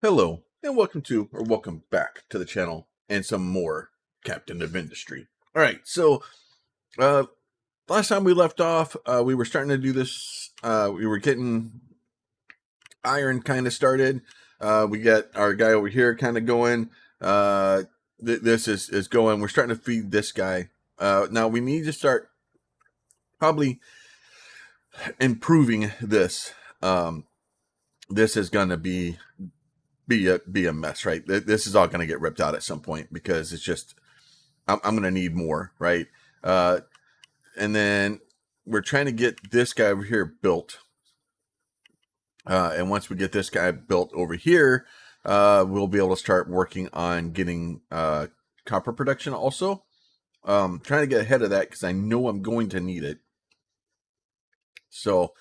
Hello, and welcome back to the channel and some more Captain of Industry. All right, so uh, last time we left off, we were starting to do this. We were getting iron kind of started. We got our guy over here kind of going. This is going. We're starting to feed this guy. Now we need to start probably improving this. This is going to be a mess, right? This is all going to get ripped out at some point because it's just I'm going to need more, right? And then we're trying to get this guy over here built. And once we get this guy built over here, we'll be able to start working on getting copper production also. Trying to get ahead of that because I know I'm going to need it. So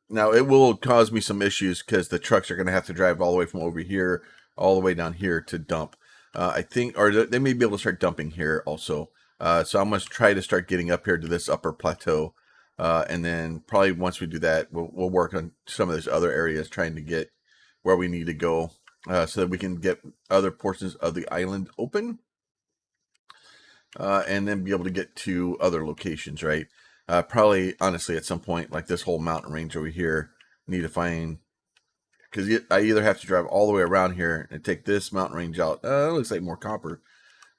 now it will cause me some issues because the trucks are going to have to drive all the way from over here all the way down here to dump. I think, or they may be able to start dumping here also. So I'm going to try to start getting up here to this upper plateau. And then probably once we do that, we'll work on some of these other areas, trying to get where we need to go so that we can get other portions of the island open. And then be able to get to other locations, right? Probably, honestly, at some point, like this whole mountain range over here, need to find, because I either have to drive all the way around here and take this mountain range out. It looks like more copper.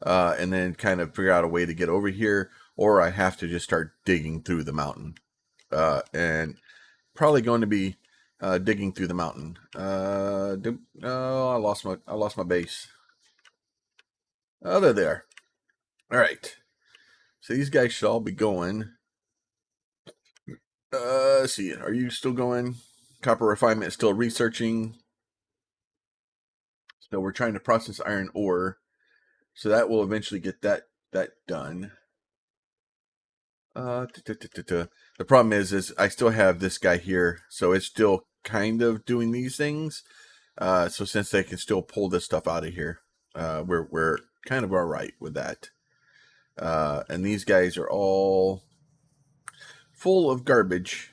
And then kind of figure out a way to get over here, or I have to just start digging through the mountain. And probably going to be digging through the mountain. Oh, I lost my base. Oh, they're there. All right. So these guys should all be going. Let's see. Are you still going? Copper refinement is still researching. So we're trying to process iron ore. So that will eventually get that done. The problem is I still have this guy here, so it's still kind of doing these things. So since they can still pull this stuff out of here, we're kind of all right with that. And these guys are all full of garbage.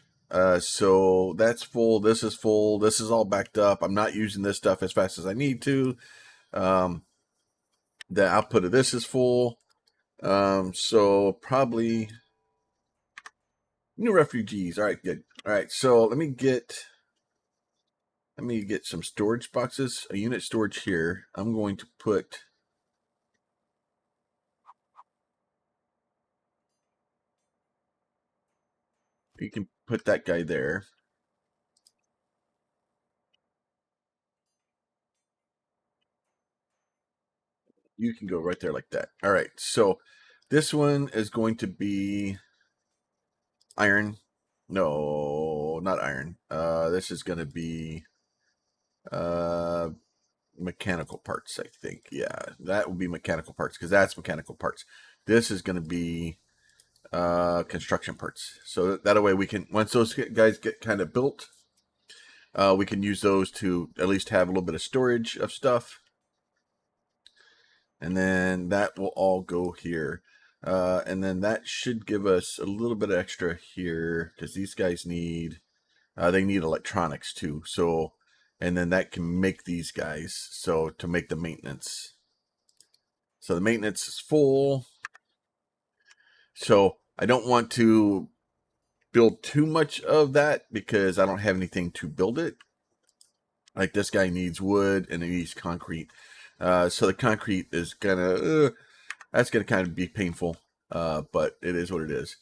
So that's full. This is full. This is all backed up. I'm not using this stuff as fast as I need to. The output of this is full. So probably new refugees. All right, good. All right, so let me get some storage boxes, a unit storage here. I'm going to put you can put that guy there. You can go right there like that. All right, so this one is going to be iron. No, not iron. This is going to be mechanical parts, I think. Yeah, that will be mechanical parts because that's mechanical parts. This is going to be construction parts. So that way we can, once those guys get kind of built, we can use those to at least have a little bit of storage of stuff. And then that will all go here. And then that should give us a little bit extra here because these guys need, they need electronics too. So, and then that can make these guys. So to make the maintenance. So the maintenance is full. So I don't want to build too much of that because I don't have anything to build it. Like this guy needs wood and he needs concrete. So the concrete is gonna, that's gonna kind of be painful. But it is what it is.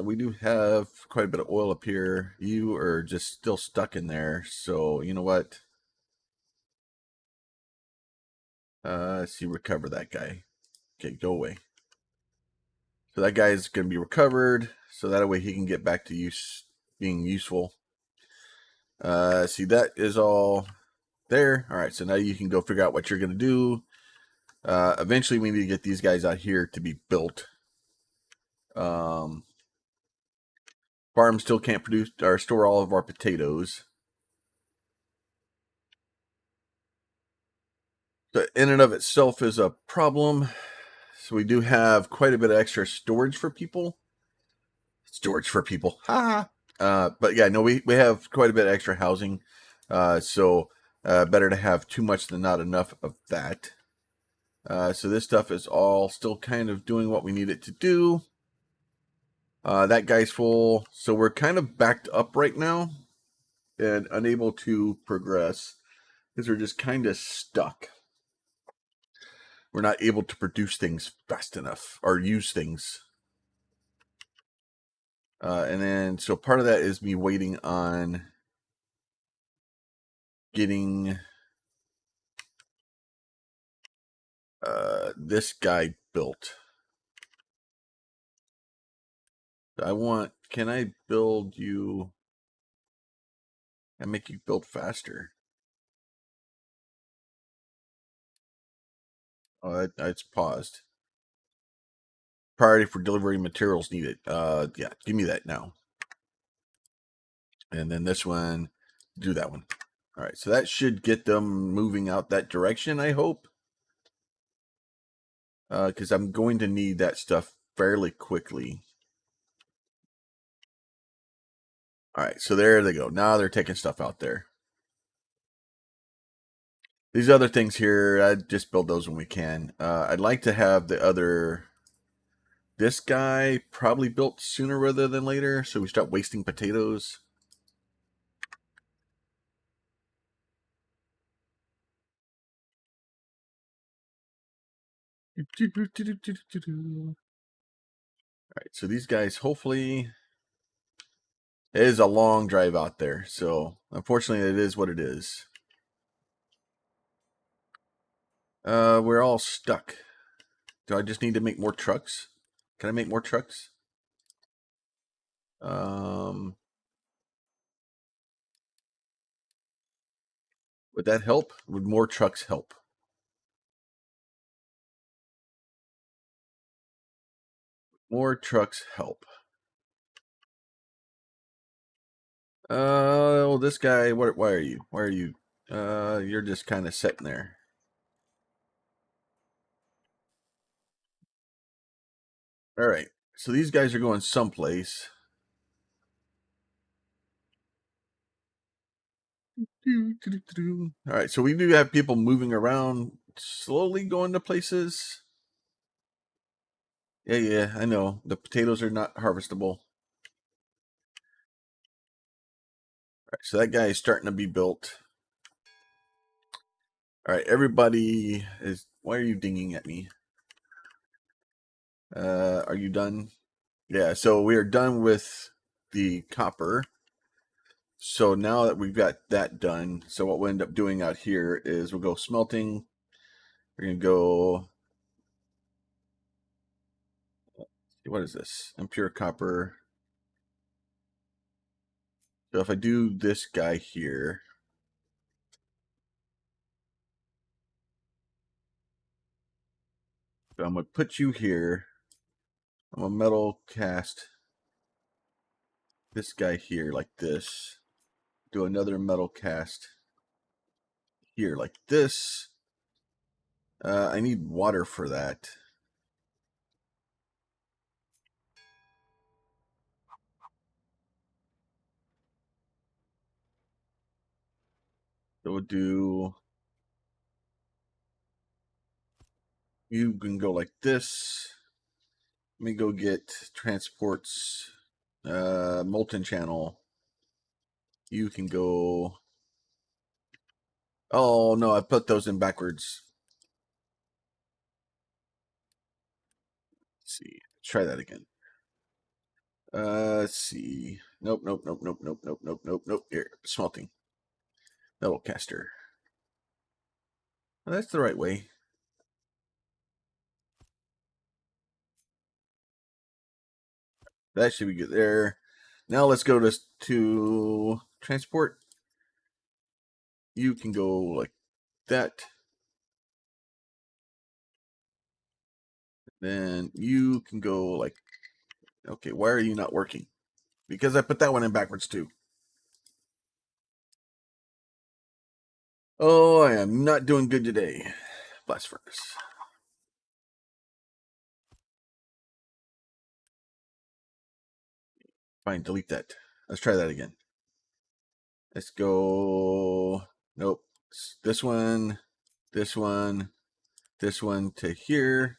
We do have quite a bit of oil up here. You are just still stuck in there. So you know what? Let's see, recover that guy. Okay, go away. So that guy is gonna be recovered. So that way he can get back to being useful. See, that is all there. All right, so now you can go figure out what you're going to do. Eventually, we need to get these guys out here to be built. Farm still can't produce or store all of our potatoes. So in and of itself is a problem. So we do have quite a bit of extra storage for people. Storage for people. Ha! But yeah, no, we have quite a bit of extra housing. So Better to have too much than not enough of that. So this stuff is all still kind of doing what we need it to do. That guy's full. So we're kind of backed up right now and unable to progress because we're just kind of stuck. We're not able to produce things fast enough or use things. And then, so part of that is me waiting on getting this guy built. Can I build you and make you build faster? Oh, it's paused. Priority for delivery materials needed. Yeah, give me that now. And then this one, do that one. All right, so that should get them moving out that direction, I hope. Because I'm going to need that stuff fairly quickly. All right, so there they go. Now they're taking stuff out there. These other things here, I just build those when we can. I'd like to have this guy probably built sooner rather than later, so we stop wasting potatoes. All right, so these guys, hopefully, it is a long drive out there, so unfortunately it is what it is. We're all stuck. Do I just need to make more trucks? Can I make more trucks? Would that help? Would more trucks help? More trucks help. Well, this guy, why are you? Why are you? You're just kind of sitting there. All right. So these guys are going someplace. All right. So we do have people moving around, slowly going to places. Yeah, I know. The potatoes are not harvestable. All right. So that guy is starting to be built. All right. Everybody is. Why are you dinging at me? Are you done? Yeah. So we are done with the copper. So now that we've got that done, so what we'll end up doing out here is we'll go smelting. We're going to go, what is this? Impure copper. So if I do this guy here, so I'm going to put you here. I'm going to metal cast this guy here like this. Do another metal cast here like this. I need water for that. So we'll do, you can go like this. Let me go get transports, molten channel. You can go, oh no, I put those in backwards. Let's see, try that again. Let's see. Nope. Here, smelting. Metal caster. Well, that's the right way. That should be good there. Now let's go to transport. You can go like that. Then you can go like, okay, why are you not working? Because I put that one in backwards too. Oh, I am not doing good today. Blast furnace. Fine, delete that. Let's try that again. Let's go. Nope. this one, this one, this one to here,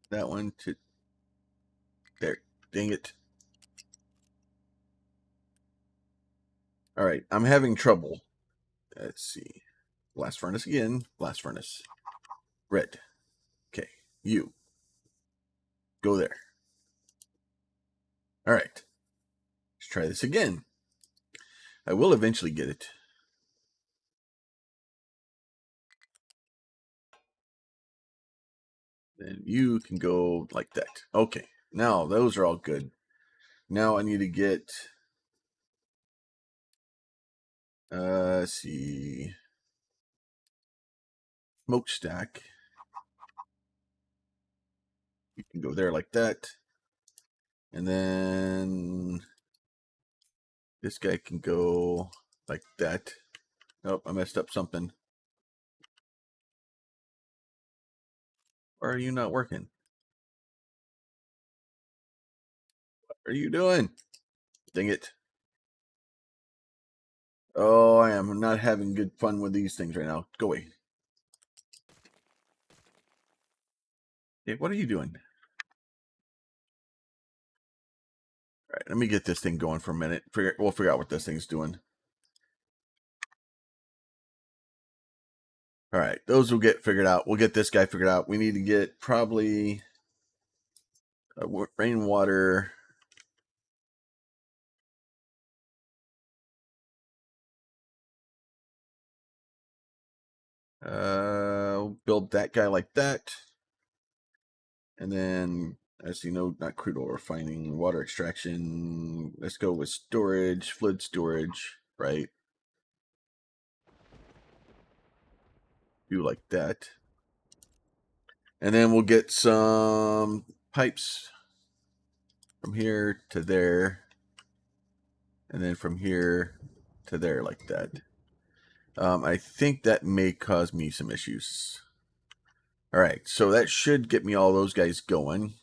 that one to there. Dang it. All right, I'm having trouble. Let's see. Blast furnace again. Blast furnace. Red. Okay, you. Go there. All right. Let's try this again. I will eventually get it. Then you can go like that. Okay, now those are all good. Now I need to get, let's see, smokestack. You can go there like that. And then this guy can go like that. Nope, I messed up something. Why are you not working? What are you doing? Dang it. Oh, I am not having good fun with these things right now. Go away. Hey, what are you doing? All right, let me get this thing going for a minute. We'll figure out what this thing's doing. All right, those will get figured out. We'll get this guy figured out. We need to get probably rainwater. Build that guy like that. And then, as you know, not crude oil refining, water extraction. Let's go with storage, fluid storage, right? Do like that. And then we'll get some pipes from here to there. And then from here to there like that. I think that may cause me some issues. All right, so that should get me all those guys going.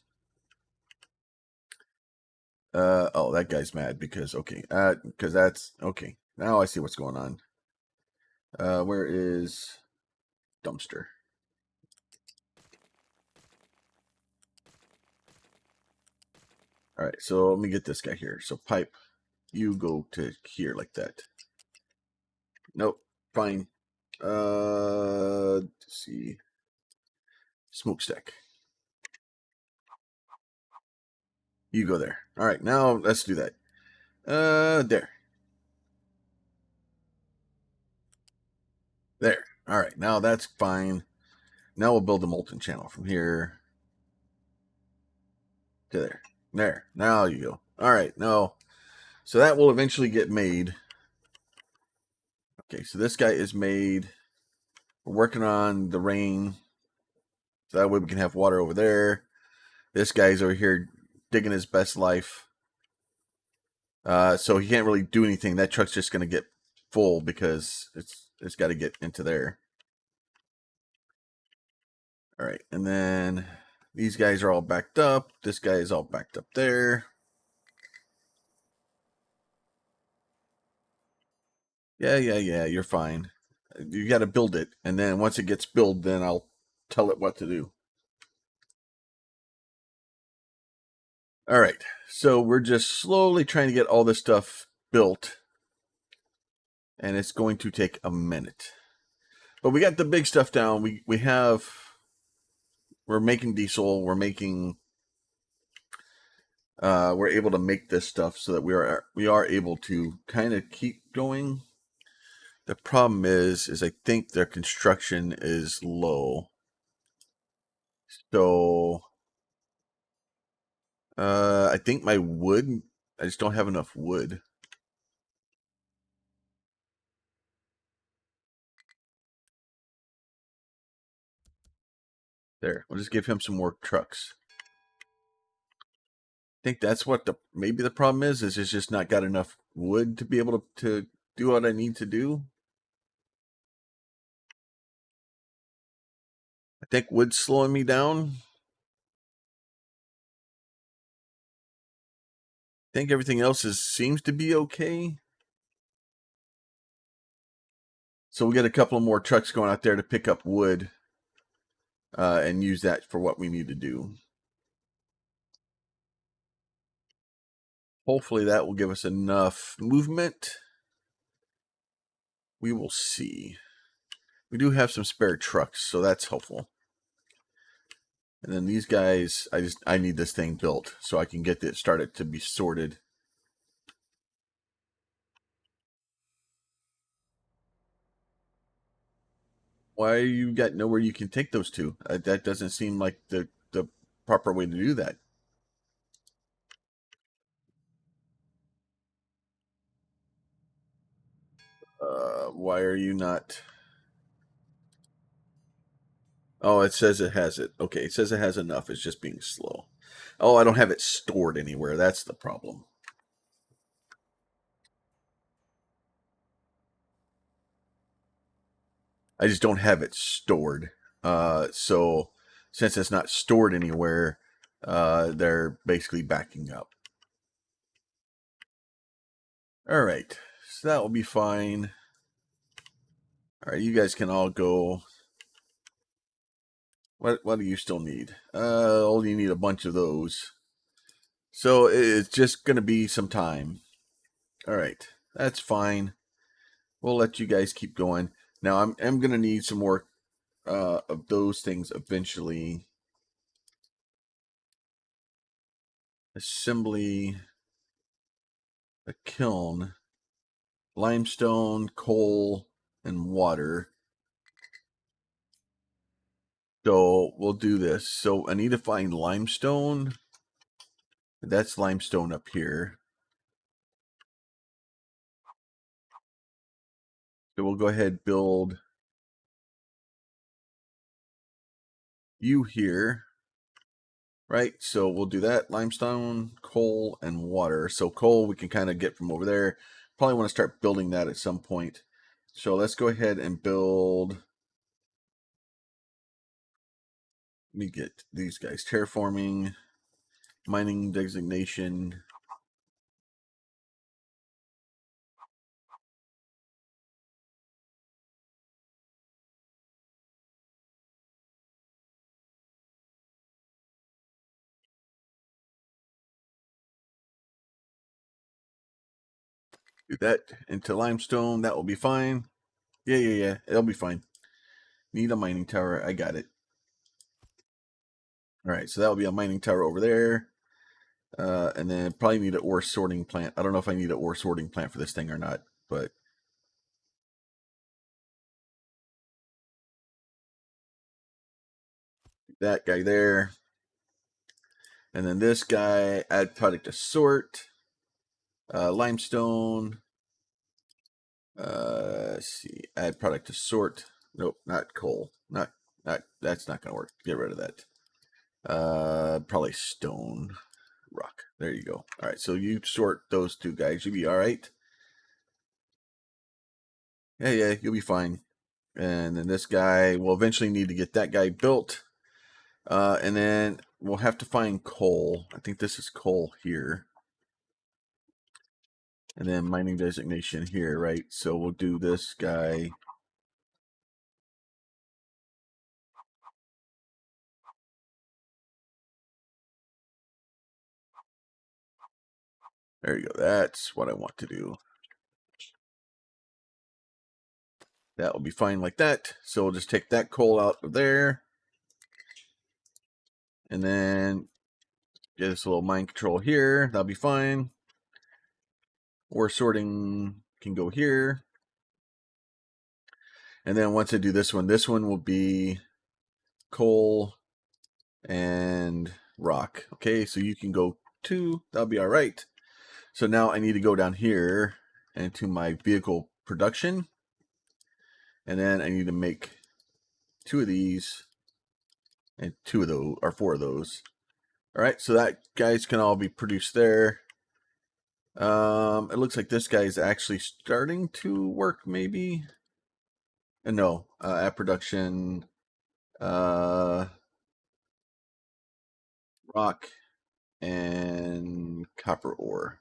Oh, that guy's mad because, okay, because that's, okay. Now I see what's going on. Where is dumpster? All right, so let me get this guy here. So pipe, you go to here like that. Nope, fine. Let's see. Smokestack. You go there. All right, now let's do that. There. There. All right, now that's fine. Now we'll build a molten channel from here to there. There. Now you go. All right, no. So that will eventually get made. Okay, so this guy is made. We're working on the rain. So that way we can have water over there. This guy's over here digging his best life. So he can't really do anything. That truck's just going to get full because it's got to get into there. All right, and then these guys are all backed up. This guy is all backed up there. Yeah, you're fine. You got to build it, and then once it gets built, then I'll tell it what to do. All right, so we're just slowly trying to get all this stuff built, and it's going to take a minute. But we got the big stuff down. We're making diesel. We're able to make this stuff so that we are able to kind of keep going. The problem is I think their construction is low. So I think my wood, I just don't have enough wood. There, we'll just give him some more trucks. I think that's what maybe the problem is it's just not got enough wood to be able to do what I need to do. I think wood's slowing me down. I think everything else seems to be okay. So we'll get a couple more trucks going out there to pick up wood and use that for what we need to do. Hopefully that will give us enough movement. We will see. We do have some spare trucks, so that's helpful. And then these guys, I need this thing built so I can get it started to be sorted. Why you got nowhere you can take those to? That doesn't seem like the proper way to do that. Why are you not? Oh, it says it has it. Okay, it says it has enough. It's just being slow. Oh, I don't have it stored anywhere. That's the problem. I just don't have it stored. So since it's not stored anywhere, they're basically backing up. All right, so that will be fine. All right, you guys can all go. What do you still need? Oh, you need a bunch of those. So it's just going to be some time. All right, that's fine. We'll let you guys keep going. Now I'm going to need some more of those things eventually. Assembly, a kiln, limestone, coal, and water. So we'll do this. So I need to find limestone. That's limestone up here. So we'll go ahead and build you here. Right, so we'll do that. Limestone, coal, and water. So coal we can kind of get from over there. Probably want to start building that at some point. So let's go ahead and build. Let me get these guys. Terraforming, mining designation. Do that into limestone. That will be fine. Yeah. It'll be fine. Need a mining tower. I got it. All right, so that will be a mining tower over there. And then probably need an ore sorting plant. I don't know if I need an ore sorting plant for this thing or not, but that guy there. And then this guy, add product to sort. Limestone. Let's see, add product to sort. Nope, not coal. Not that's not gonna work. Get rid of that. Probably stone, rock. There you go. All right, so you sort those two guys. You'll be all right. Yeah, you'll be fine. And then this guy, we'll eventually need to get that guy built. And then we'll have to find coal. I think this is coal here. And then mining designation here, right? So we'll do this guy. There you go. That's what I want to do. That will be fine like that. So we'll just take that coal out of there. And then get this little mine control here. That'll be fine. Ore sorting can go here. And then once I do this one will be coal and rock. Okay, so you can go 2. That'll be all right. So now I need to go down here into my vehicle production. And then I need to make 2 of these and 2 of those, or 4 of those. All right, so that guys can all be produced there. It looks like this guy is actually starting to work, maybe. No, at production, rock and copper ore.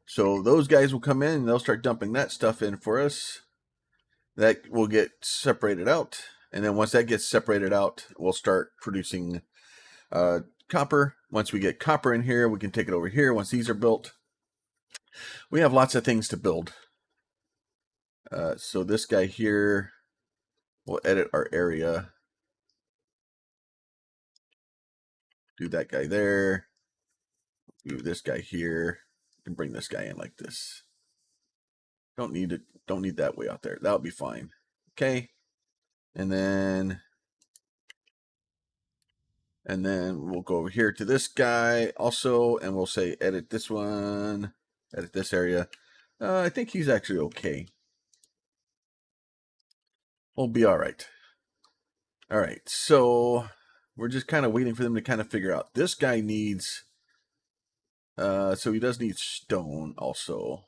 So those guys will come in and they'll start dumping that stuff in for us. That will get separated out. And then once that gets separated out, we'll start producing copper. Once we get copper in here, we can take it over here. Once these are built, we have lots of things to build. So this guy here, we'll edit our area. Do that guy there. Do this guy here. And bring this guy in like this. Don't need it. Don't need that way out there. That'll be fine. Okay. And then we'll go over here to this guy also, and we'll say edit this one, edit this area. I think he's actually okay. We'll be all right. All right, so we're just kind of waiting for them to kind of figure out. This guy needs, so he does need stone also.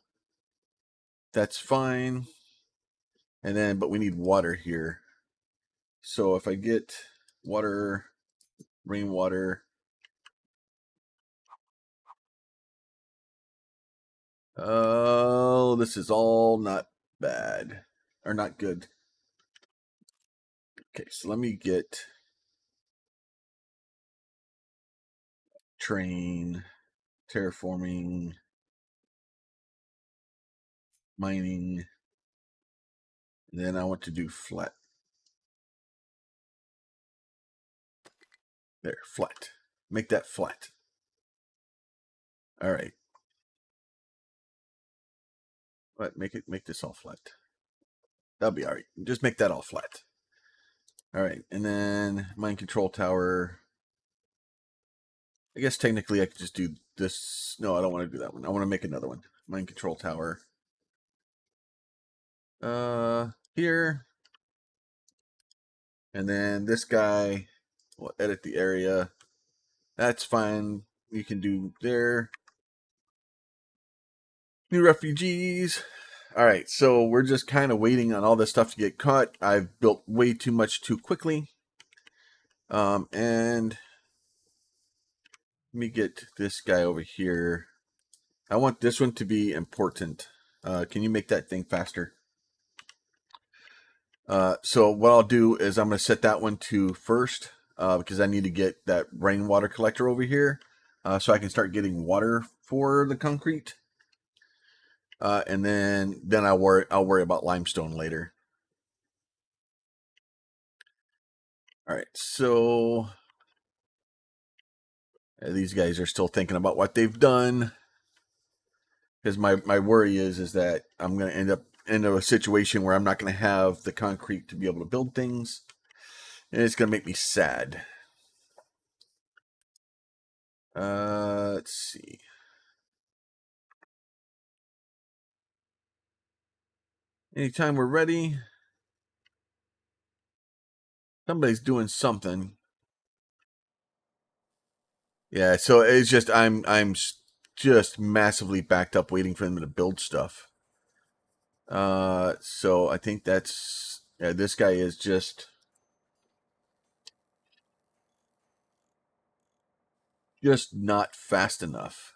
That's fine. And then, but we need water here. So if I get water, rainwater, oh, this is all not bad or not good. Okay, so let me get train, terraforming, mining, and then I want to do flat. There, flat. Make that flat. All right. But make this all flat. That'll be all right. Just make that all flat. All right, and then mine control tower. I guess technically I could just do this. No, I don't want to do that one. I want to make another one. Mine control tower. Here. And then this guy, we'll edit the area. That's fine. You can do there. New refugees. All right, so we're just kind of waiting on all this stuff to get cut. I've built way too much too quickly. And let me get this guy over here. I want this one to be important. Can you make that thing faster? So what I'll do is I'm going to set that one to first because I need to get that rainwater collector over here so I can start getting water for the concrete. And then I'll worry about limestone later. All right, so these guys are still thinking about what they've done because my worry is that I'm going to end up in a situation where I'm not going to have the concrete to be able to build things, and it's going to make me sad. Let's see. Anytime we're ready, somebody's doing something. Yeah, so it's just I'm just massively backed up waiting for them to build stuff. So I think that's this guy is just not fast enough.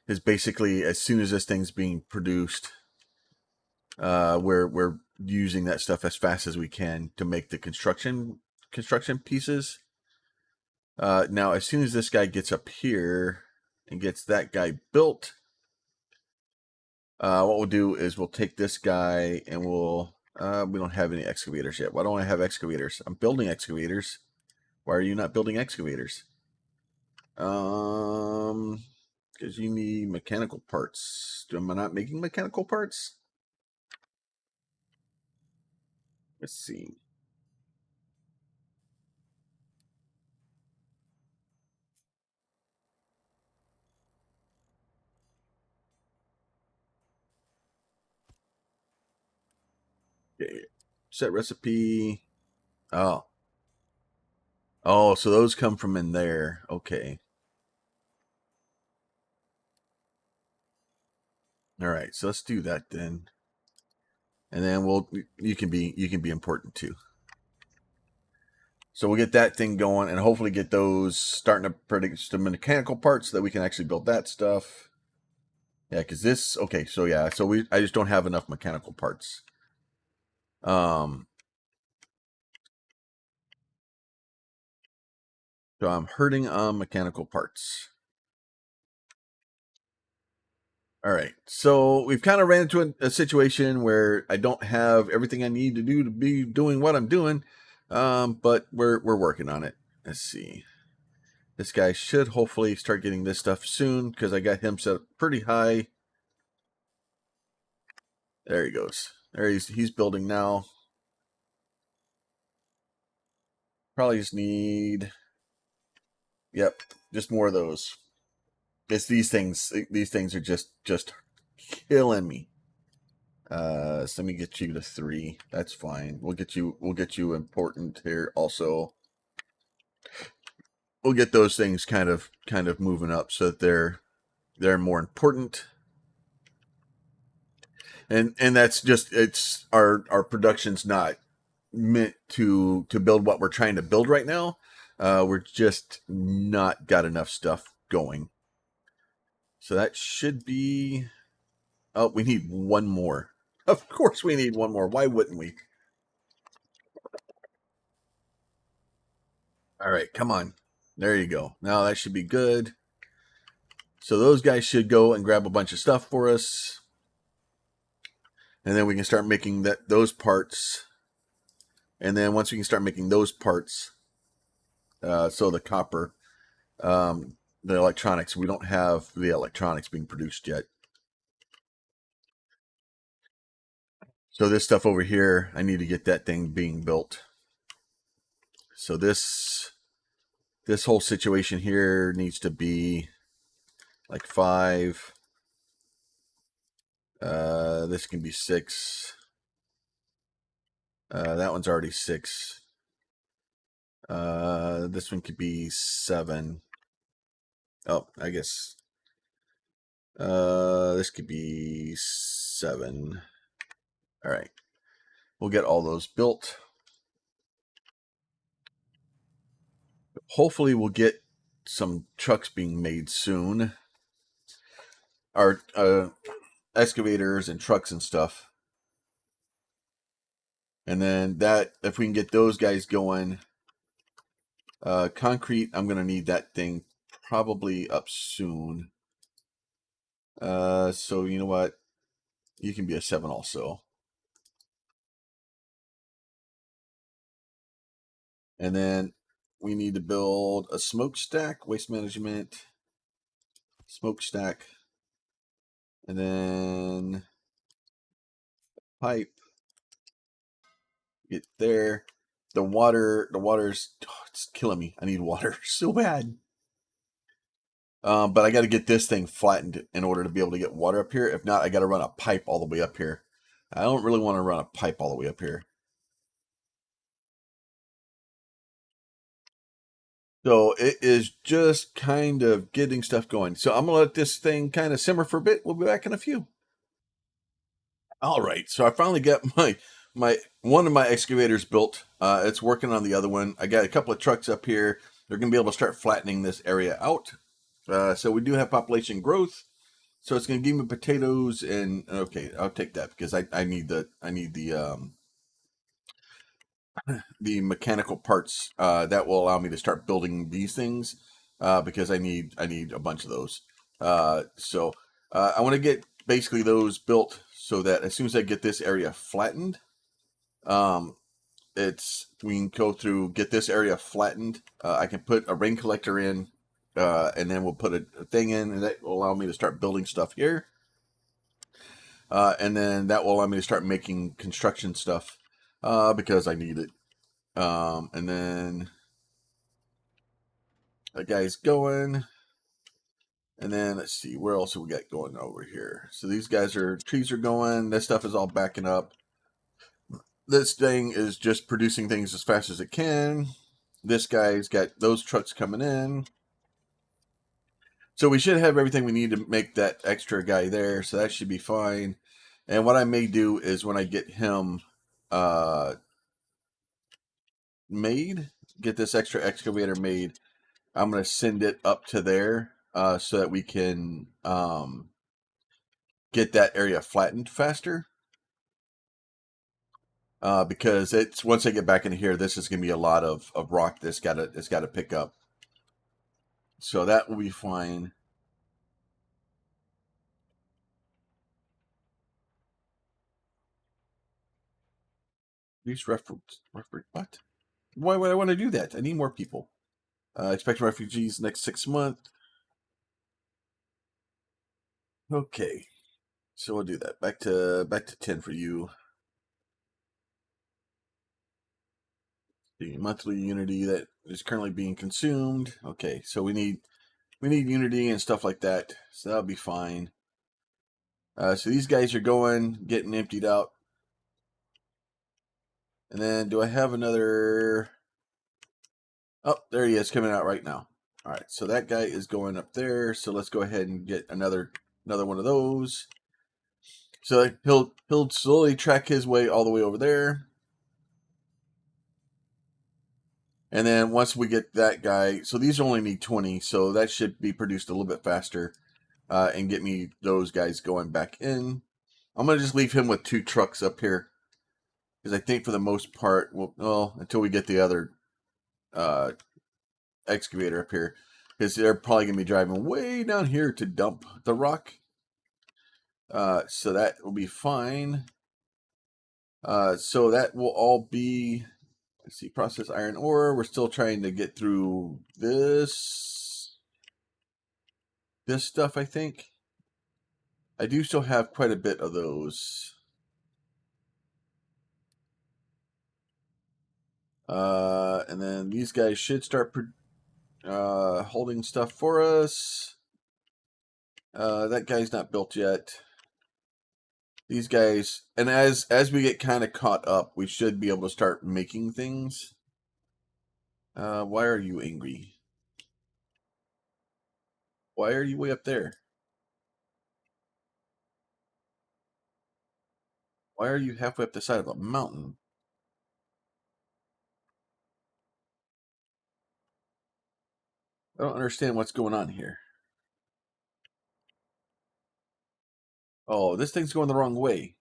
Is basically as soon as this thing's being produced, we're using that stuff as fast as we can to make the construction pieces. Now, as soon as this guy gets up here and gets that guy built, what we'll do is we'll take this guy and we'll we don't have any excavators yet. Why don't I have excavators? I'm building excavators. Why are you not building excavators? Because you need mechanical parts. Am I not making mechanical parts? Let's see. Okay. Set recipe. Oh. Oh, so those come from in there. Okay. All right. So let's do that then. And then you can be important too. So we'll get that thing going and hopefully get those starting to produce the mechanical parts so that we can actually build that stuff. Yeah, because this, okay, so yeah, so I just don't have enough mechanical parts. So I'm hurting on mechanical parts. All right, so we've kind of ran into a situation where I don't have everything I need to do to be doing what I'm doing, but we're working on it. Let's see. This guy should hopefully start getting this stuff soon because I got him set up pretty high. There he goes. There he's building now. Probably just need, yep, just more of those. It's these things. These things are just killing me. So let me get you to 3. That's fine. We'll get you important here also. We'll get those things kind of moving up so that they're more important. And that's just, it's our production's not meant to build what we're trying to build right now. We're just not got enough stuff going. So that should be, oh, we need one more. Of course we need one more. Why wouldn't we? All right, come on. There you go. Now that should be good. So those guys should go and grab a bunch of stuff for us. And then we can start making those parts. And then once we can start making those parts, so the copper, the electronics, we don't have the electronics being produced yet. So this stuff over here, I need to get that thing being built. So this whole situation here needs to be like 5. This can be 6. That one's already 6. This one could be 7. Oh, I guess. This could be 7. All right. We'll get all those built. Hopefully we'll get some trucks being made soon. Our excavators and trucks and stuff. And then that, if we can get those guys going, concrete, I'm going to need that thing probably up soon. So you know what? You can be a 7 also. And then we need to build a smokestack, waste management, smokestack, and then pipe. Get there. The water's, oh, it's killing me. I need water so bad. But I got to get this thing flattened in order to be able to get water up here. If not, I got to run a pipe all the way up here. I don't really want to run a pipe all the way up here. So it is just kind of getting stuff going. So I'm going to let this thing kind of simmer for a bit. We'll be back in a few. All right. So I finally got my one of my excavators built. It's working on the other one. I got a couple of trucks up here. They're going to be able to start flattening this area out. So we do have population growth. So it's going to give me potatoes and okay, I'll take that because I need the mechanical parts that will allow me to start building these things because I need a bunch of those. So I want to get basically those built so that as soon as I get this area flattened, we can go through, get this area flattened. I can put a rain collector in, and then we'll put a thing in, and that will allow me to start building stuff here. And then that will allow me to start making construction stuff because I need it. And then that guy's going. And then let's see, where else have we got going over here? So these trees are going. This stuff is all backing up. This thing is just producing things as fast as it can. This guy's got those trucks coming in. So we should have everything we need to make that extra guy there. So that should be fine. And what I may do is when I get him made, get this extra excavator made, I'm going to send it up to there so that we can get that area flattened faster. Because it's once I get back into here, this is going to be a lot of rock that's got to pick up. So that will be fine. These reference what? Why would I want to do that? I need more people. Expecting refugees next 6 months. Okay, so we'll do that. Back to 10 for you. The monthly unity that is currently being consumed. Okay, so we need unity and stuff like that. So that'll be fine. So these guys are getting emptied out. And then do I have another? Oh, there he is coming out right now. All right, so that guy is going up there. So let's go ahead and get another one of those. So he'll slowly track his way all the way over there. And then once we get that guy, so these only need 20, so that should be produced a little bit faster and get me those guys going back in. I'm going to just leave him with 2 trucks up here because I think for the most part, well, until we get the other excavator up here, because they're probably going to be driving way down here to dump the rock. So that will be fine. So that will all be, let's see, process iron ore. We're still trying to get through this stuff, I think. I do still have quite a bit of those. And then these guys should start holding stuff for us. That guy's not built yet. These guys, and as we get kind of caught up, we should be able to start making things. Why are you angry? Why are you way up there? Why are you halfway up the side of a mountain? I don't understand what's going on here. Oh, this thing's going the wrong way.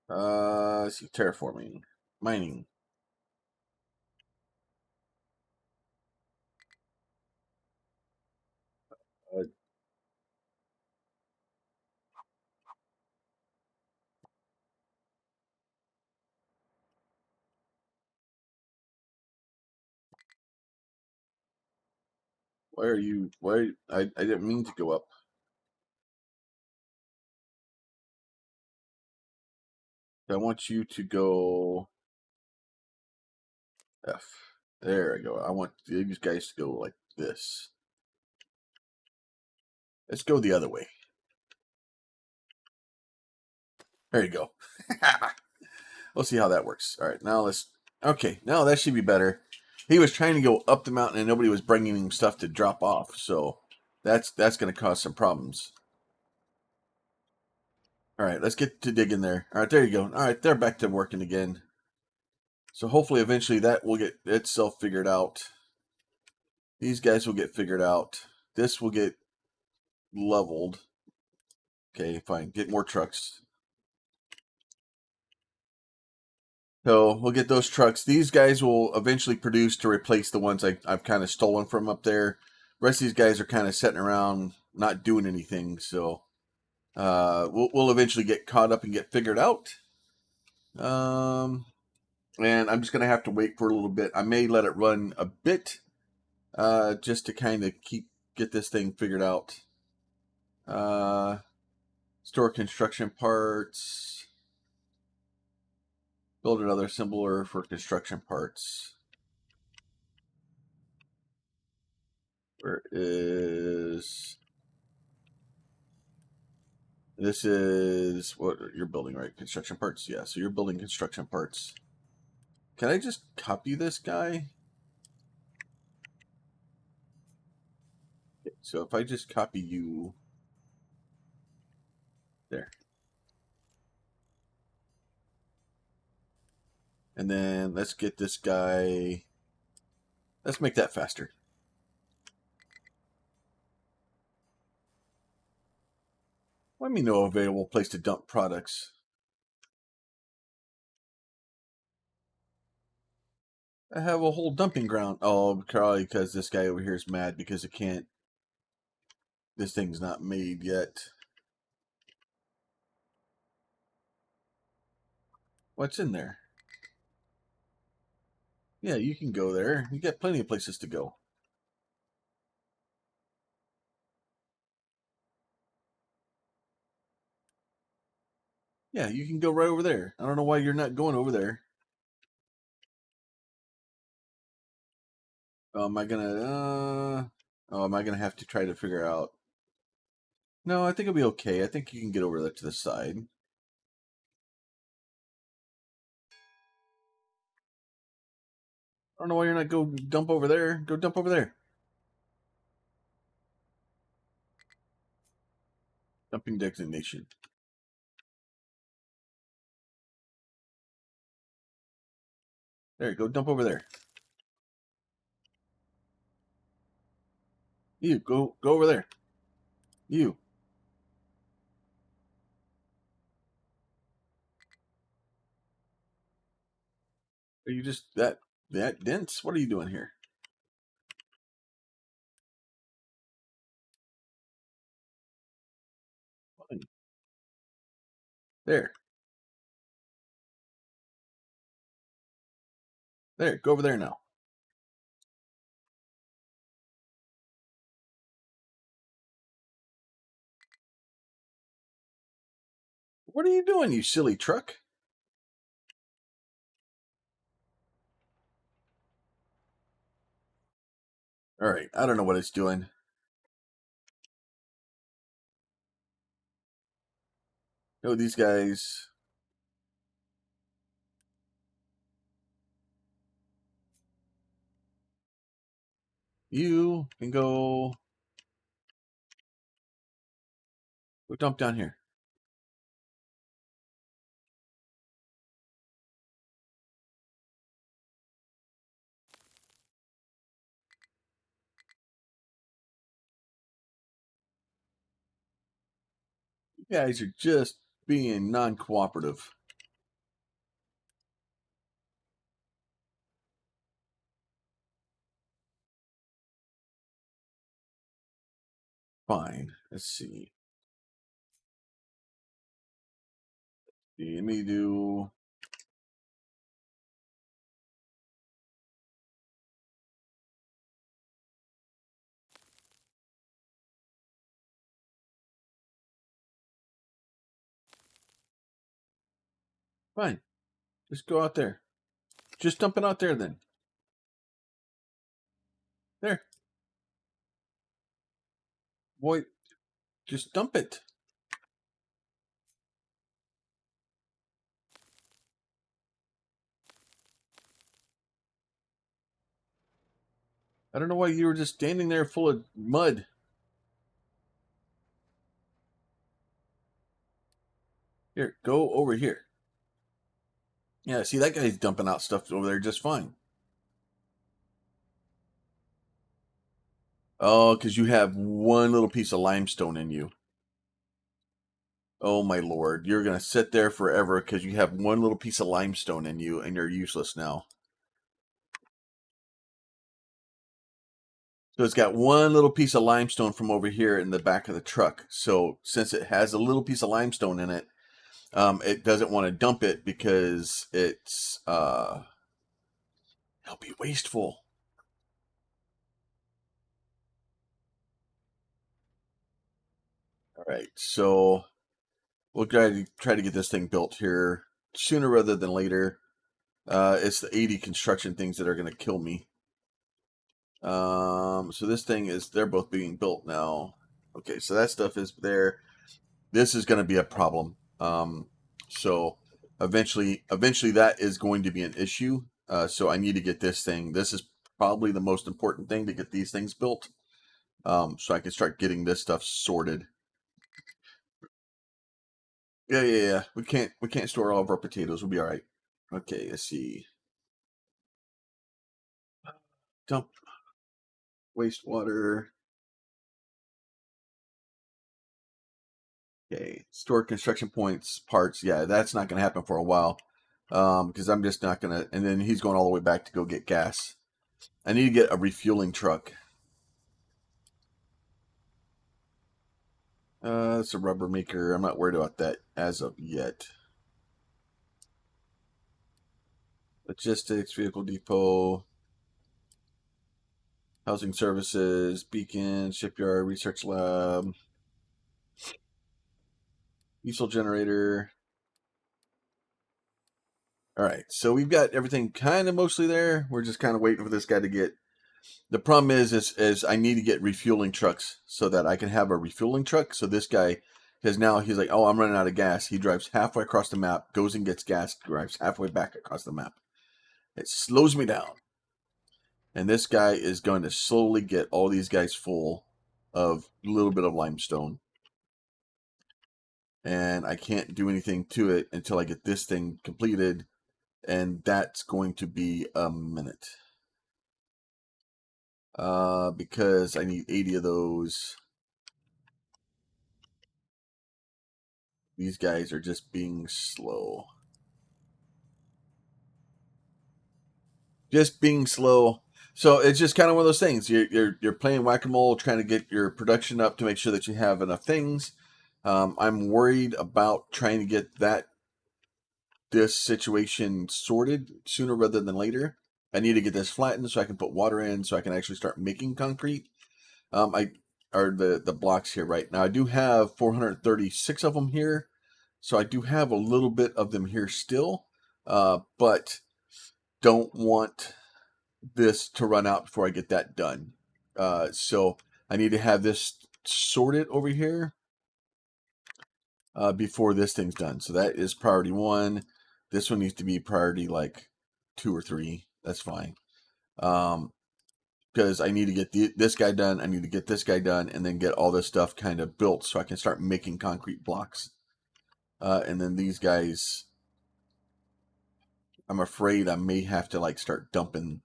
Let's see, terraforming, mining. Uh, why are you? Why? I didn't mean to go up. I want you to go F. There I go. I want these guys to go like this. Let's go the other way. There you go. We'll see how that works. All right, now let's. Okay, now that should be better. He was trying to go up the mountain and nobody was bringing him stuff to drop off, so that's going to cause some problems. All right, let's get to digging there. All right, there you go. All right, they're back to working again. So hopefully, eventually, that will get itself figured out. These guys will get figured out. This will get leveled. Okay, fine. Get more trucks. So we'll get those trucks. These guys will eventually produce to replace the ones I've kind of stolen from up there. The rest of these guys are kind of sitting around not doing anything. So we'll eventually get caught up and get figured out. And I'm just going to have to wait for a little bit. I may let it run a bit just to kind of get this thing figured out. Store construction parts. Build another assembler for construction parts. Where is... This is what you're building, right? Construction parts? Yeah, so you're building construction parts. Can I just copy this guy? Okay, so if I just copy you... There. And then let's get this guy... Let's make that faster. Let me know available place to dump products. I have a whole dumping ground. Oh, probably because this guy over here is mad because it can't. This thing's not made yet. What's in there? Yeah, you can go there. You got plenty of places to go. Yeah, you can go right over there. I don't know why you're not going over there. Am I gonna? Oh, am I gonna have to try to figure out? No, I think it'll be okay. I think you can get over there to the side. I don't know why you're not go dump over there. Go dump over there. Dumping designation. There, go dump over there. You go over there. You. Are you just that dense? What are you doing here? There. There. Go over there now. What are you doing, you silly truck? All right. I don't know what it's doing. No, these guys. You can go dump down here. You guys are just being non-cooperative. Fine. Let's see. Let me do. Fine. Just go out there. Just dump it out there then. There. Boy, just dump it. I don't know why you were just standing there full of mud. Here, go over here. Yeah, see, that guy's dumping out stuff over there just fine. Oh, because you have one little piece of limestone in you. Oh, my lord. You're going to sit there forever because you have one little piece of limestone in you and you're useless now. So it's got one little piece of limestone from over here in the back of the truck. So since it has a little piece of limestone in it, it doesn't want to dump it because it'll be wasteful. All right, so we'll try to get this thing built here sooner rather than later. It's the 80 construction things that are going to kill me. So this thing they're both being built now. Okay, so that stuff is there. This is going to be a problem. So eventually that is going to be an issue. So I need to get this thing. This is probably the most important thing to get these things built. So I can start getting this stuff sorted. Yeah. We can't store all of our potatoes. We'll be all right. Okay, let's see. Dump wastewater. Okay, store construction points, parts. Yeah, that's not going to happen for a while because I'm just not going to. And then he's going all the way back to go get gas. I need to get a refueling truck. It's a rubber maker. I'm not worried about that as of yet. Logistics, vehicle depot, housing services, beacon, shipyard, research lab, diesel generator. All right, so we've got everything kind of mostly there. We're just kind of waiting for this guy to get. The problem is I need to get refueling trucks so that I can have a refueling truck. So this guy, because now he's like, oh, I'm running out of gas. He drives halfway across the map, goes and gets gas, drives halfway back across the map. It slows me down. And this guy is going to slowly get all these guys full of a little bit of limestone. And I can't do anything to it until I get this thing completed. And that's going to be a minute. Because I need 80 of those. These guys are just being slow. Just being slow. So it's just kind of one of those things. You're playing whack-a-mole, trying to get your production up to make sure that you have enough things. I'm worried about trying to get this situation sorted sooner rather than later. I need to get this flattened so I can put water in, so I can actually start making concrete. I are the blocks here right now. I do have 436 of them here, so I do have a little bit of them here still, but don't want this to run out before I get that done. So I need to have this sorted over here before this thing's done. So that is priority 1. This one needs to be priority like 2 or 3. That's fine. Because I need to get this guy done. I need to get this guy done and then get all this stuff kind of built so I can start making concrete blocks. And then these guys, I'm afraid I may have to like start dumping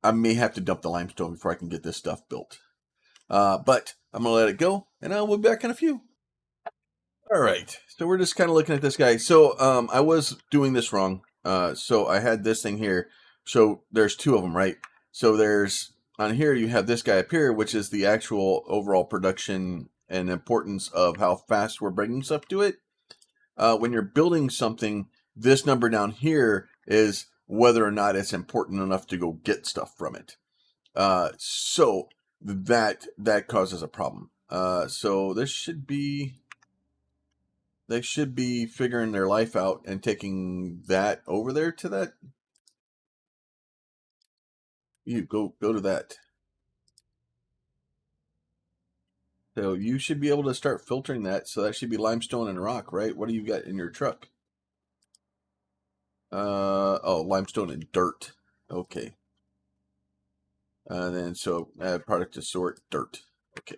I may have to dump the limestone before I can get this stuff built. But I'm going to let it go, and I will be back in a few. All right. So we're just kind of looking at this guy. So I was doing this wrong. So I had this thing here. So there's 2 of them, right? So there's, on here, you have this guy up here, which is the actual overall production and importance of how fast we're bringing stuff to it. When you're building something, this number down here is whether or not it's important enough to go get stuff from it. So that causes a problem. So they should be figuring their life out and taking that over there to that. You go to that. So you should be able to start filtering that. So that should be limestone and rock, right? What do you got in your truck? Oh, limestone and dirt. Okay. And then so add product to sort dirt. Okay.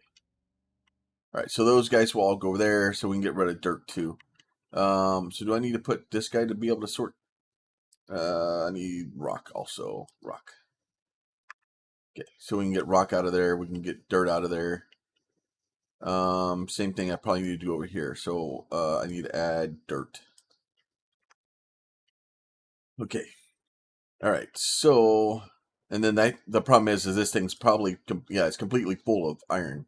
All right. So those guys will all go there, so we can get rid of dirt too. So do I need to put this guy to be able to sort? I need rock also. Rock. Okay. So we can get rock out of there. We can get dirt out of there. Same thing I probably need to do over here. So I need to add dirt. Okay. All right. So, and then the problem is this thing's probably, it's completely full of iron.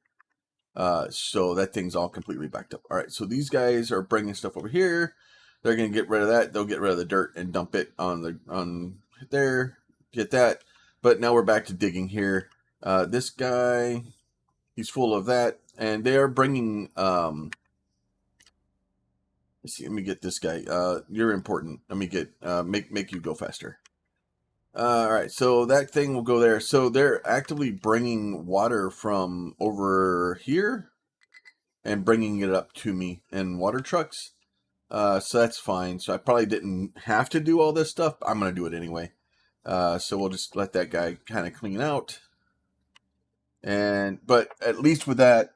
So that thing's all completely backed up. All right. So these guys are bringing stuff over here. They're going to get rid of that. They'll get rid of the dirt and dump it on there. Get that. But now we're back to digging here. This guy, he's full of that. And they are bringing, let's see, let me get this guy. You're important. Let me get, make you go faster. All right, so that thing will go there. So they're actively bringing water from over here and bringing it up to me in water trucks. So that's fine. So I probably didn't have to do all this stuff. I'm going to do it anyway. So we'll just let that guy kind of clean out. But at least with that,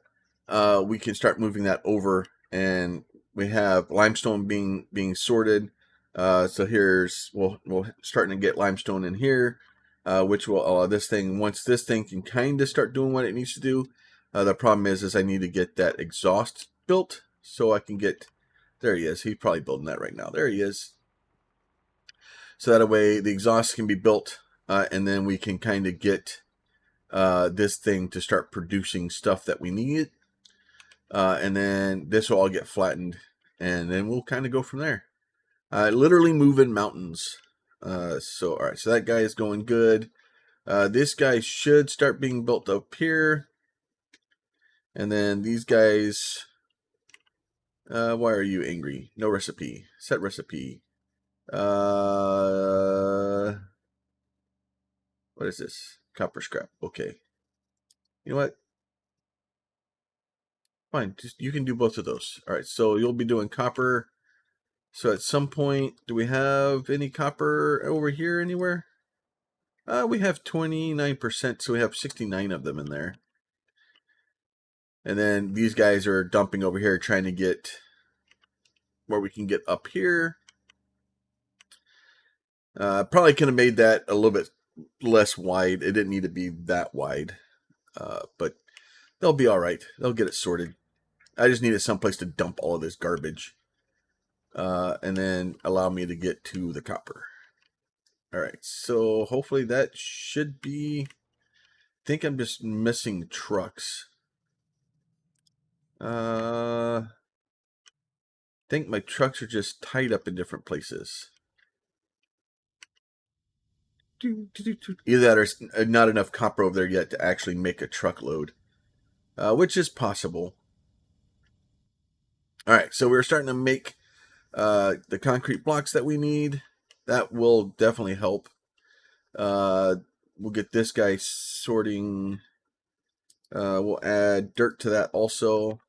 we can start moving that over, and we have limestone being sorted. So here's we'll starting to get limestone in here, which will allow this thing, once this thing can kind of start doing what it needs to do, The problem is I need to get that exhaust built so I can get. There he is. He's probably building that right now. There he is. So that way the exhaust can be built, and then we can kind of get this thing to start producing stuff that we need. And then this will all get flattened, and then we'll kind of go from there. Literally moving mountains. So all right, so that guy is going good. This guy should start being built up here. And then these guys, why are you angry? No recipe. Set recipe. What is this? Copper scrap. Okay. You know what? Fine. Just you can do both of those. All right. So you'll be doing copper. So at some point, do we have any copper over here anywhere? We have 29%, so we have 69 of them in there. And then these guys are dumping over here, trying to get where we can get up here. Probably could have made that a little bit less wide. It didn't need to be that wide. But they'll be all right. They'll get it sorted. I just needed someplace to dump all of this garbage. And then allow me to get to the copper. All right, so hopefully that should be. I think I'm just missing trucks. I think my trucks are just tied up in different places. Either that or not enough copper over there yet to actually make a truckload, which is possible. All right, so we're starting to make the concrete blocks that we need. That will definitely help. We'll get this guy sorting. We'll add dirt to that also.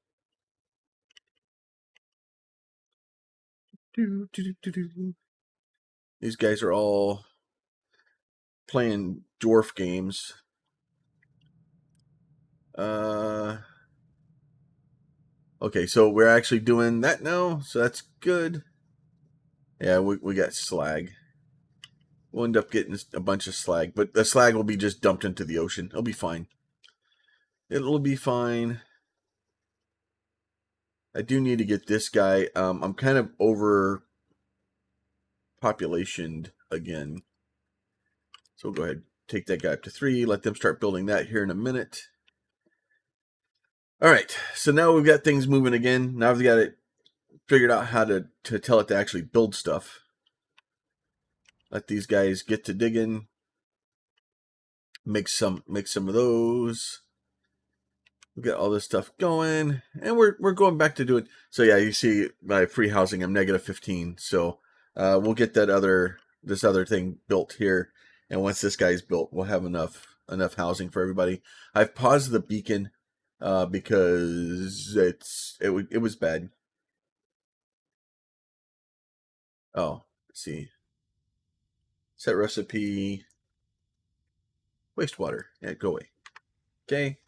These guys are all playing dwarf games. Okay, so we're actually doing that now, so that's good. Yeah, we got slag. We'll end up getting a bunch of slag, but the slag will be just dumped into the ocean. It'll be fine. It'll be fine. I do need to get this guy. I'm kind of over populationed again. So we'll go ahead, take that guy up to 3. Let them start building that here in a minute. All right, so now we've got things moving again. Now we've got it figured out how to tell it to actually build stuff. Let these guys get to digging. Make some of those. We got all this stuff going, and we're going back to do it. So yeah, you see my free housing, I'm -15. So we'll get this other thing built here, and once this guy's built, we'll have enough housing for everybody. I've paused the beacon because it was bad. Oh, let's see. Set recipe. Wastewater. Yeah, go away. Okay.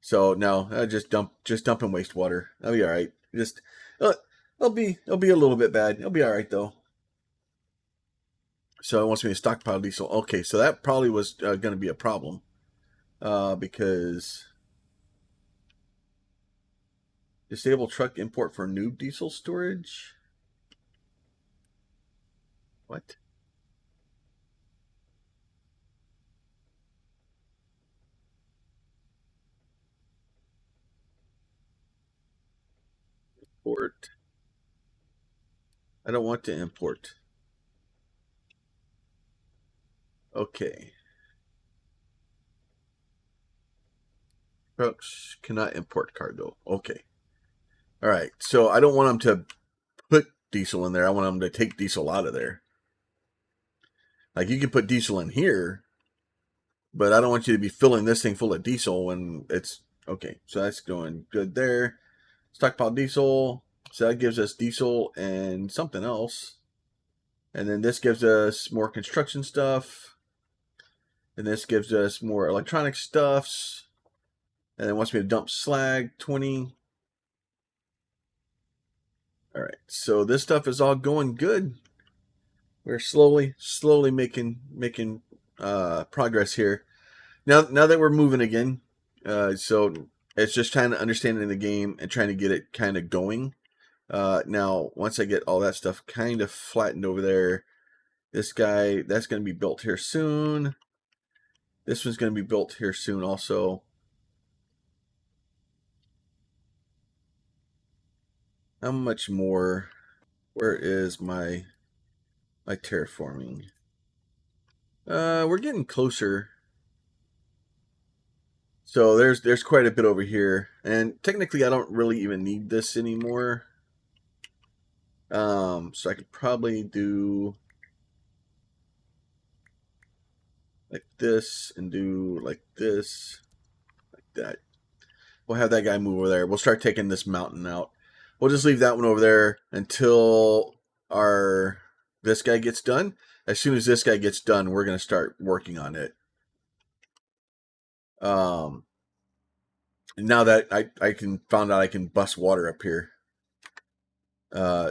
So now just dumping wastewater. That'll be all right. Just it'll be a little bit bad. It'll be all right though. So it wants me to stockpile diesel. Okay, so that probably was going to be a problem because disable truck import for noob diesel storage. What? Import. I don't want to import. Okay. Trucks cannot import cargo. Okay. All right. So I don't want them to put diesel in there. I want them to take diesel out of there. Like you can put diesel in here, but I don't want you to be filling this thing full of diesel when it's okay. So that's going good there. Stockpile diesel. So that gives us diesel and something else. And then this gives us more construction stuff. And this gives us more electronic stuffs. And then wants me to dump slag, 20. All right, so this stuff is all going good. We're slowly making progress here. Now that we're moving again, So it's just trying to understand the game and trying to get it kind of going. Now, once I get all that stuff kind of flattened over there, this guy, that's going to be built here soon. This one's going to be built here soon also. How much more? Where is my terraforming? We're getting closer. So there's quite a bit over here, and technically I don't really even need this anymore. So I could probably do like this and do like this, like that. We'll have that guy move over there. We'll start taking this mountain out. We'll just leave that one over there until this guy gets done. As soon as this guy gets done, we're gonna start working on it. Now that I can found out I can bust water up here.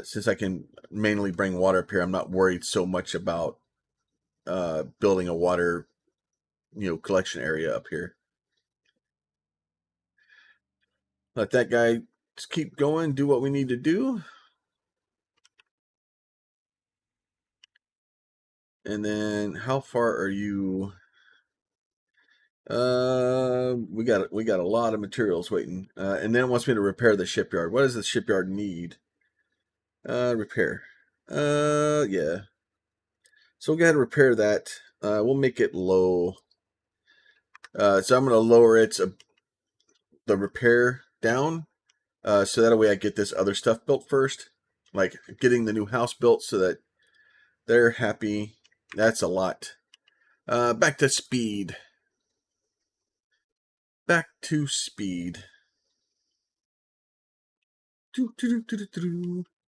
Since I can mainly bring water up here, I'm not worried so much about building a water, collection area up here. Let that guy just keep going, do what we need to do. And then how far are you? We got a lot of materials waiting. And then it wants me to repair the shipyard. What does the shipyard need? Repair. Yeah. So we'll go ahead and repair that. We'll make it low. So I'm going to lower the repair down. So that way I get this other stuff built first. Like getting the new house built so that they're happy. That's a lot. Back to speed. Back to speed.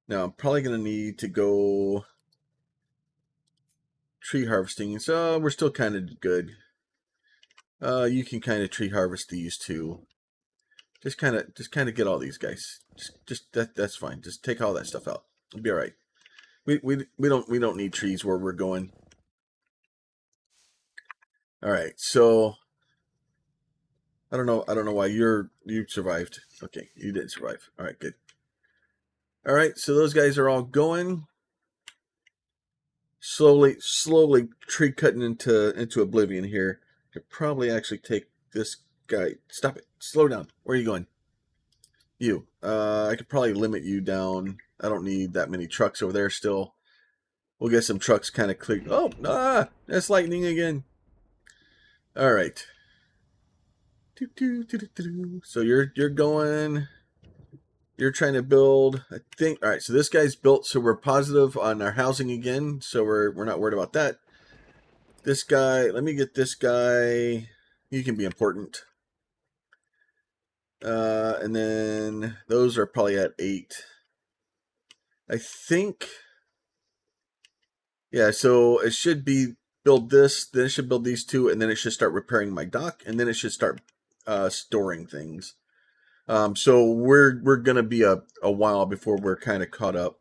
Now I'm probably going to need to go tree harvesting. So we're still kind of good. You can kind of tree harvest these too. Just kind of get all these guys. That's fine. Just take all that stuff out. It'll be all right. We don't need trees where we're going. All right. So I don't know why you survived. Okay, you didn't survive. All right, good. All right, so those guys are all going. Slowly tree cutting into oblivion here. Could probably actually take this guy. Stop it. Slow down. Where are you going? You. I could probably limit you down. I don't need that many trucks over there still. We'll get some trucks kind of clear. Oh, that's lightning again. All right. So you're going. You're trying to build. I think. All right. So this guy's built. So we're positive on our housing again. So we're not worried about that. This guy. Let me get this guy. He can be important. And then those are probably at 8. I think. Yeah. So it should be build this. Then it should build these two, and then it should start repairing my dock, and then it should start storing things. So we're gonna be a while before we're kind of caught up.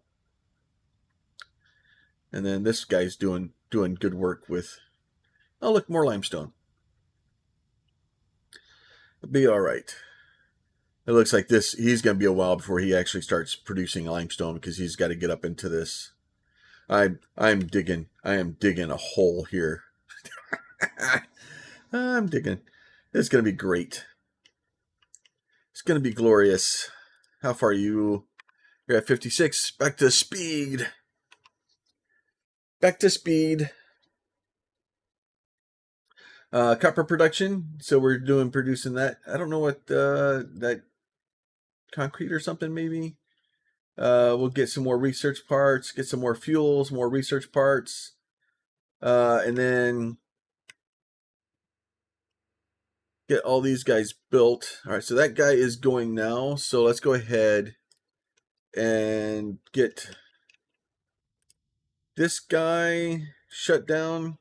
And then this guy's doing good work with. Oh, look, more limestone. It'll be all right. It looks like he's gonna be a while before he actually starts producing limestone because he's got to get up into this. I am digging a hole here. I'm digging. It's gonna be great. It's gonna be glorious. How far are you? You're at 56. Back to speed. Back to speed. Copper production. So we're producing that. I don't know what that concrete or something maybe. We'll get some more research parts, get some more fuels, more research parts, and then get all these guys built. All right, so that guy is going now. So let's go ahead and get this guy shut down.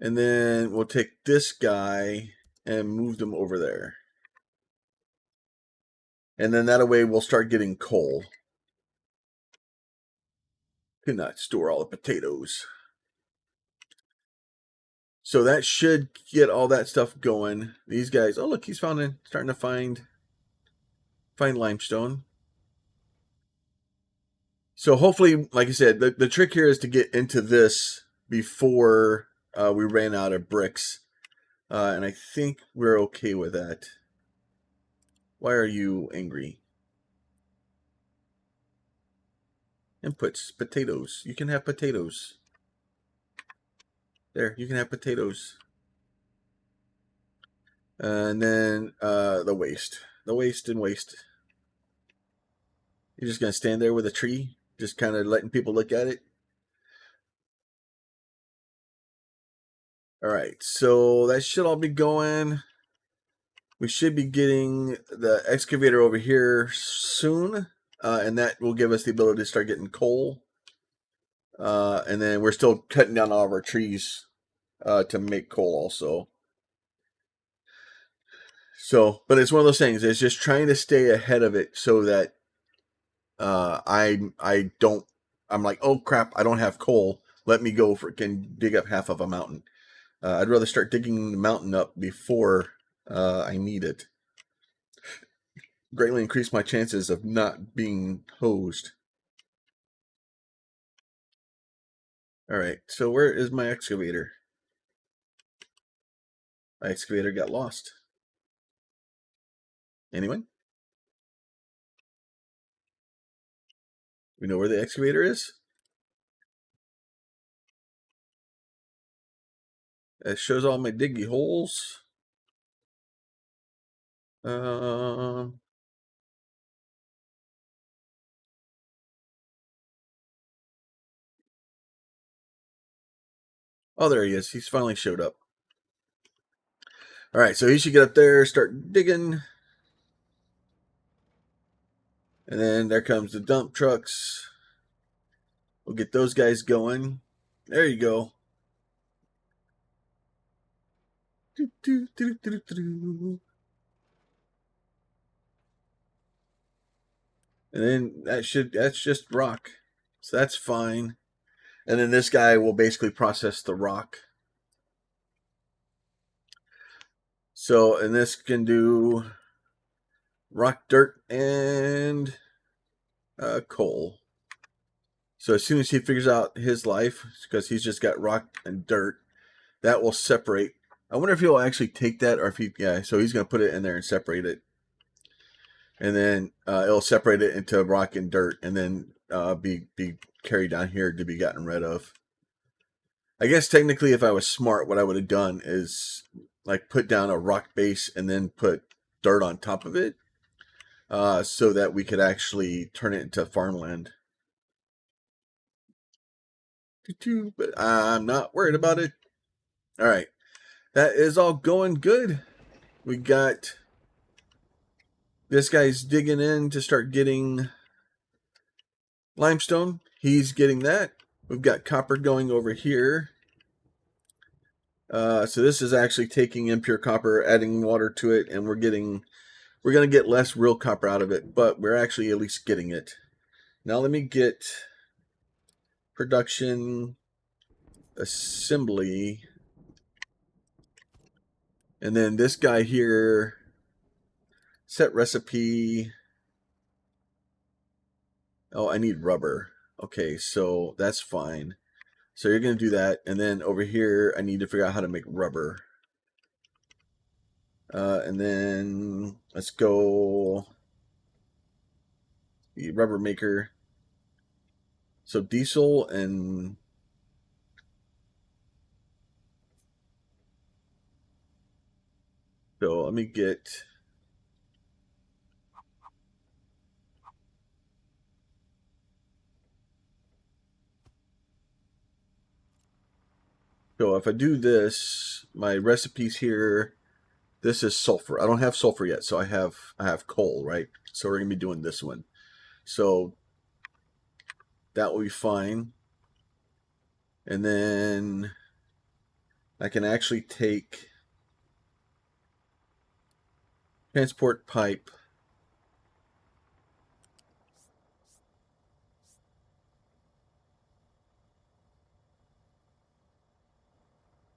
And then we'll take this guy and move them over there. And then that way we'll start getting coal. Cannot store all the potatoes. So that should get all that stuff going. These guys, oh look, he's starting to find limestone. So hopefully, like I said, the trick here is to get into this before we ran out of bricks. And I think we're okay with that. Why are you angry? Inputs, potatoes. You can have potatoes. There, you can have potatoes. And then the waste. The waste and waste. You're just going to stand there with a tree, just kind of letting people look at it. All right, so that should all be going. We should be getting the excavator over here soon, and that will give us the ability to start getting coal. And then we're still cutting down all of our trees to make coal also. So, but it's one of those things. It's just trying to stay ahead of it so that I don't. I'm like, oh crap, I don't have coal. Let me go can dig up half of a mountain. I'd rather start digging the mountain up before I need it. Greatly increase my chances of not being hosed. All right, so where is my excavator? My excavator got lost. Anyone? We know where the excavator is? It shows all my diggy holes. Um, oh, there he is. He's finally showed up. All right, so he should get up there, start digging. And then there comes the dump trucks. We'll get those guys going. There you go. And then that's just rock. So that's fine. And then this guy will basically process the rock. So, and this can do rock, dirt, and coal. So as soon as he figures out his life, because he's just got rock and dirt, that will separate. I wonder if he'll actually take that, or if so he's going to put it in there and separate it. And then it'll separate it into rock and dirt, and then be carried down here to be gotten rid of. I guess technically, if I was smart, what I would have done is like put down a rock base and then put dirt on top of it, so that we could actually turn it into farmland. But I'm not worried about it. All right, that is all going good. We got this guy's digging in to start getting limestone. He's getting that. We've got copper going over here. So this is actually taking impure copper, adding water to it, and we're going to get less real copper out of it, but we're actually at least getting it. Now let me get production assembly. And then this guy here, set recipe. Oh, I need rubber. Okay, so that's fine. So you're going to do that. And then over here, I need to figure out how to make rubber. And then let's go the rubber maker. So diesel and so let me get. So if I do this, my recipes here, this is sulfur. I don't have sulfur yet, so I have coal, right? So we're gonna be doing this one. So that will be fine. And then I can actually take transport pipe.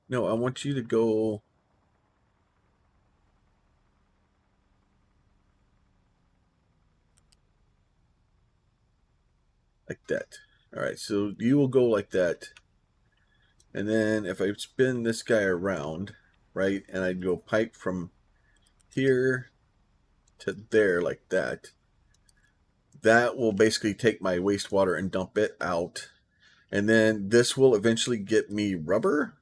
No, I want you to go like that. All right, so you will go like that. And then if I spin this guy around, right, and I go pipe from here to there like that, that will basically take my wastewater and dump it out. And then this will eventually get me rubber.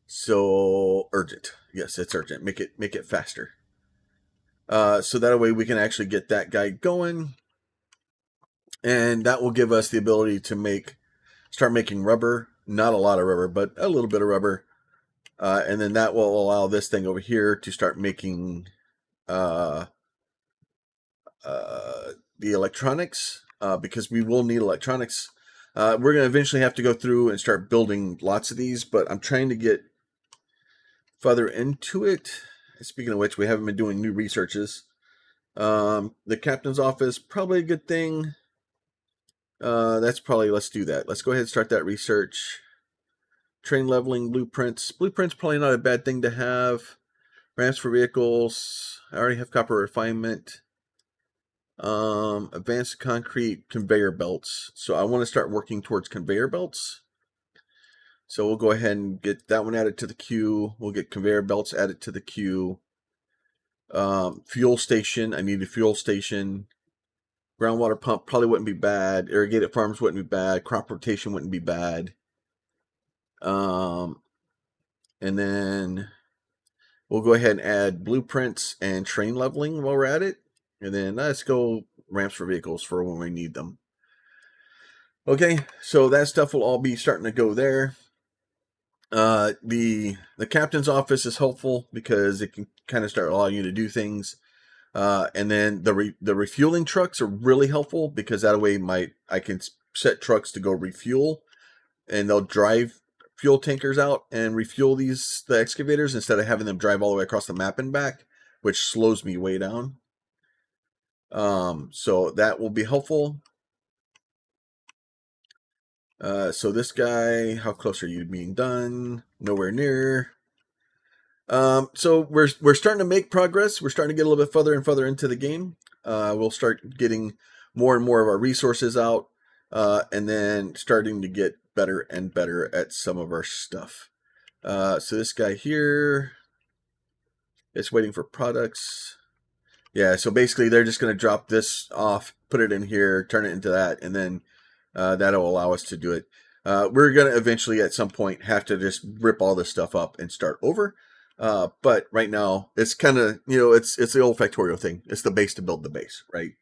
So urgent. Yes, it's urgent. Make it faster. So that way we can actually get that guy going. And that will give us the ability to start making rubber. Not a lot of rubber, but a little bit of rubber. And then that will allow this thing over here to start making the electronics, because we will need electronics. We're going to eventually have to go through and start building lots of these, but I'm trying to get further into it. Speaking of which, we haven't been doing new researches. The captain's office, probably a good thing. Let's do that. Let's go ahead and start that research. Train leveling, blueprints. Blueprints probably not a bad thing to have. Ramps for vehicles. I already have copper refinement. Advanced concrete, conveyor belts. So I want to start working towards conveyor belts. So we'll go ahead and get that one added to the queue. We'll get conveyor belts added to the queue. Fuel station. I need a fuel station. Groundwater pump probably wouldn't be bad. Irrigated farms wouldn't be bad. Crop rotation wouldn't be bad. And then we'll go ahead and add blueprints and train leveling while we're at it. And then let's go ramps for vehicles for when we need them. Okay, so that stuff will all be starting to go there. The captain's office is helpful because it can kind of start allowing you to do things. And then the refueling trucks are really helpful because that way I can set trucks to go refuel, and they'll drive fuel tankers out and refuel the excavators instead of having them drive all the way across the map and back, which slows me way down. So that will be helpful. So this guy, how close are you to being done? Nowhere near. So we're starting to make progress. We're starting to get a little bit further and further into the game. We'll start getting more and more of our resources out, and then starting to get better and better at some of our stuff. So this guy here is waiting for products. Yeah, so basically they're just going to drop this off, put it in here, turn it into that, and then that'll allow us to do it. We're going to eventually at some point have to just rip all this stuff up and start over. But right now it's kind of, it's the old Factorio thing. It's the base to build the base, right?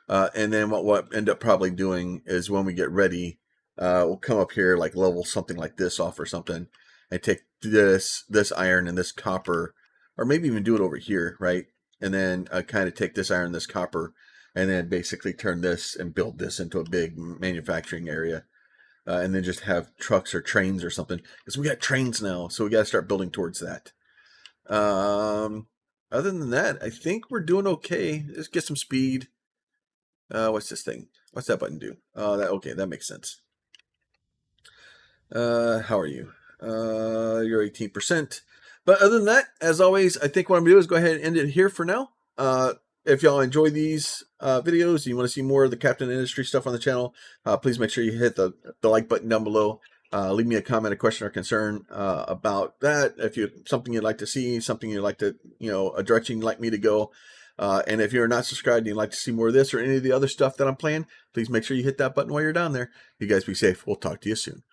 And then what end up probably doing is when we get ready, we'll come up here, like level something like this off or something, and take this iron and this copper, or maybe even do it over here, right? And then kind of take this iron, this copper, and then basically turn this and build this into a big manufacturing area. And then just have trucks or trains or something, because we got trains now, so we got to start building towards that. Other than that, I think we're doing okay. Let's get some speed. What's this thing? What's that button do? Okay, that makes sense. How are you? You're 18%. But other than that, as always, I think what I'm going to do is go ahead and end it here for now. If y'all enjoy these videos and you want to see more of the Captain Industry stuff on the channel, please make sure you hit the like button down below. Leave me a comment, a question, or concern about that. If you something you'd like to see, something you'd like to, a direction you'd like me to go. And if you're not subscribed and you'd like to see more of this or any of the other stuff that I'm playing, please make sure you hit that button while you're down there. You guys be safe. We'll talk to you soon.